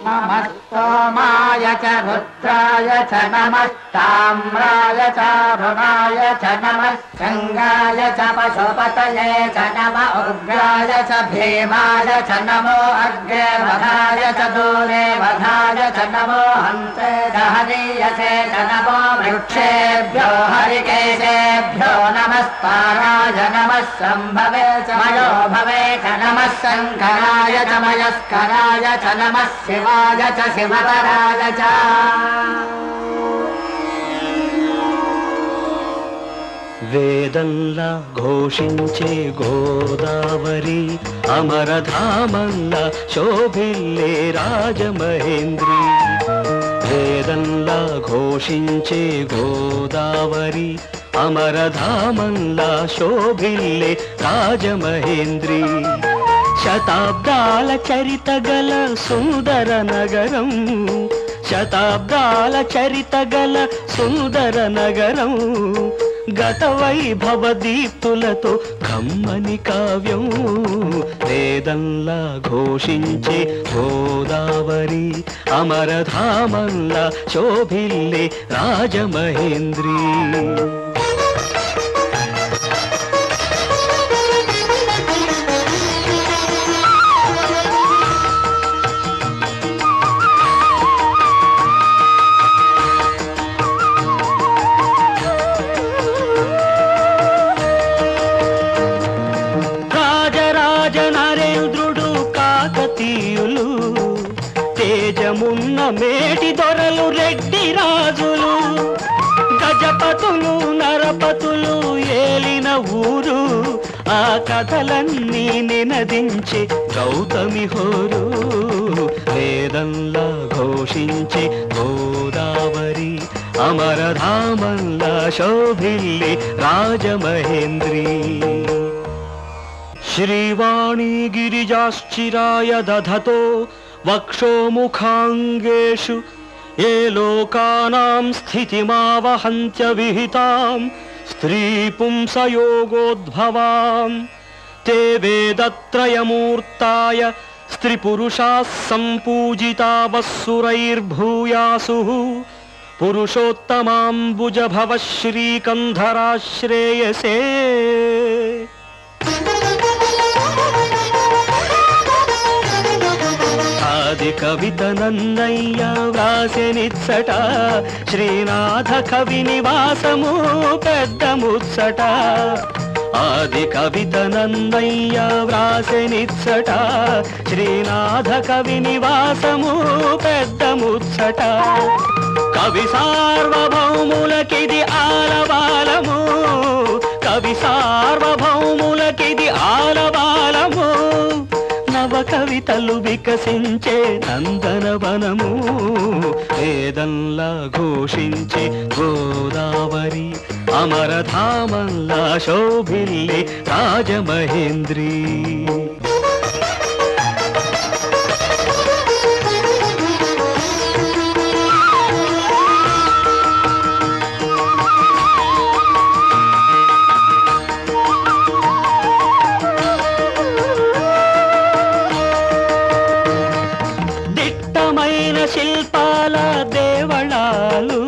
नमः सोमाय च रुद्राय च नमः ताम्राय च रुणाय च नमः शङ्गाय च पशुपतये च नमः उग्राय च भीमाय च नमो अग्रे वधाय च दूरे वधाय च नमो हन्ते च हरीयसे च नमो वृक्षेभ्यो हरिकेशेभ्यो नमस्ताराय नमः सम्भवे च मयो भवे च नमः शङ्कराय च मयस्कराय च नमः शिवाय च शिवतराय च వేదంలా ఘోషించే గోదావరి అమరధామంలా శోభిల్లే రాజమహేంద్రి వేదంలా ఘోషించే గోదావరి అమరధామంలా శోభిల్లే రాజమహేంద్రి శతాబ్దాల చరిత గల సుందర నగరం శతాబ్దాల చరిత గల సుందర నగరం గత వైభవ దీప్తులతో కమ్మని కావ్యం వేదంలా ఘోషించే గోదావరి అమరధామంలా శోభిల్లే రాజమహేంద్రి తేజమున్న మేటి దొరలు రెడ్డి రాజులు గజపతులు నరపతులు ఏలిన ఊరు ఆ కథలన్నీ నినదించే గౌతమి హోరు వేదంలా ఘోషించే గోదావరి అమరధామంలా శోభిల్లే రాజమహేంద్రి శ్రీవాణీ గిరిజాశ్చిరాయ దధతో వక్షోముఖాంగేషు ఏ లోకానాం స్థితిమావహంత్య విహితాం స్త్రీ పుంసయోగోద్భవాం తే వేదత్రయమూర్తాయ స్త్రీపురుషాః సంపూజితావస్సురైర్భూయాసుః పురుషోత్తమాంబుజభవ శ్రీకంధరాశ్రేయసే ఆది కవిత నన్నయ్య వ్రాసెనిచ్చట శ్రీనాథ కవి నివాసము పెద్ద ముచ్చట ఆది కవిత నన్నయ్య వ్రాసెనిచ్చట శ్రీనాథ కవి నివాసము పెద్ద ముచ్చట కవి సార్వభౌములకిది ఆలవాలము కవి సార్వభౌములకిది ఆలవాలము నవ కవితలు వికసించే నందనవనము వేదంలా ఘోషించే గోదావరి అమరధామంలా శోభిల్లే రాజమహేంద్రి శిల్పాల దేవళాలు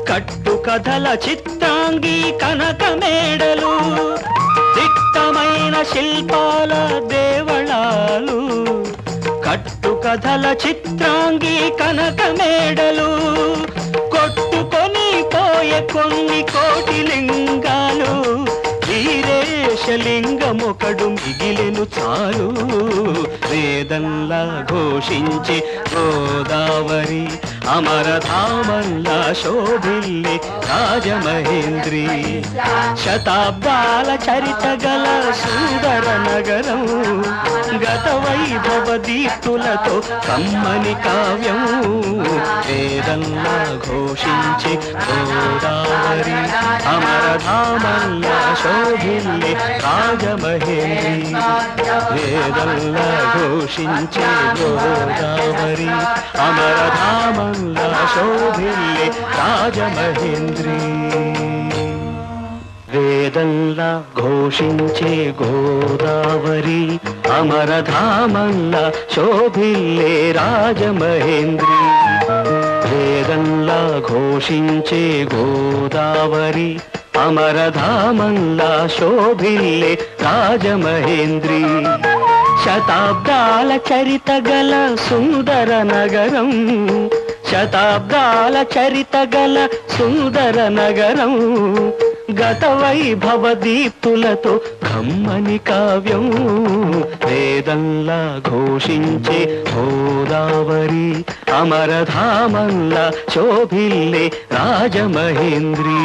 కట్టు కథల చిత్రాంగి కనక మేడలు దిట్టమైన శిల్పాల దేవళాలు కట్టు కథల చిత్రాంగి కనక మేడలు కొట్టుకొని పోయే కొన్ని కోటి లింగాలు వీరేశలింగమొకడు మిగిలెను చాలు వేదంలా ఘోషించే గోదావరి అమరధామంలా శోభిల్లే రాజమహేంద్రి శతాబ్దాల చరిత గల సుందర నగరం గత వైభవ దీప్తులతో కమ్మని కావ్యం వేదంలా ఘోషించే గోదావరి అమరధామంలా శోభిల్లే రాజమహేంద్రి వేదంలా ఘోషించే గోదావరి అమరధామంలా శోభిల్లే రాజమహేంద్రి వేదంలా ఘోషించే గోదావరి అమరధామంలా శోభిల్లే రాజమహేంద్రి వేదంలా ఘోషించే గోదావరి అమరధామంలా శోభిల్లే రాజమహేంద్రి శతాబ్దాల చరిత గల సుందర నగరం శతాబ్దాల చరిత గల సుందర నగరం గత వైభవ దీప్తులతో కమ్మని కావ్యం వేదంలా ఘోషించే గోదావరి అమరధామంలా శోభిల్లే రాజమహేంద్రి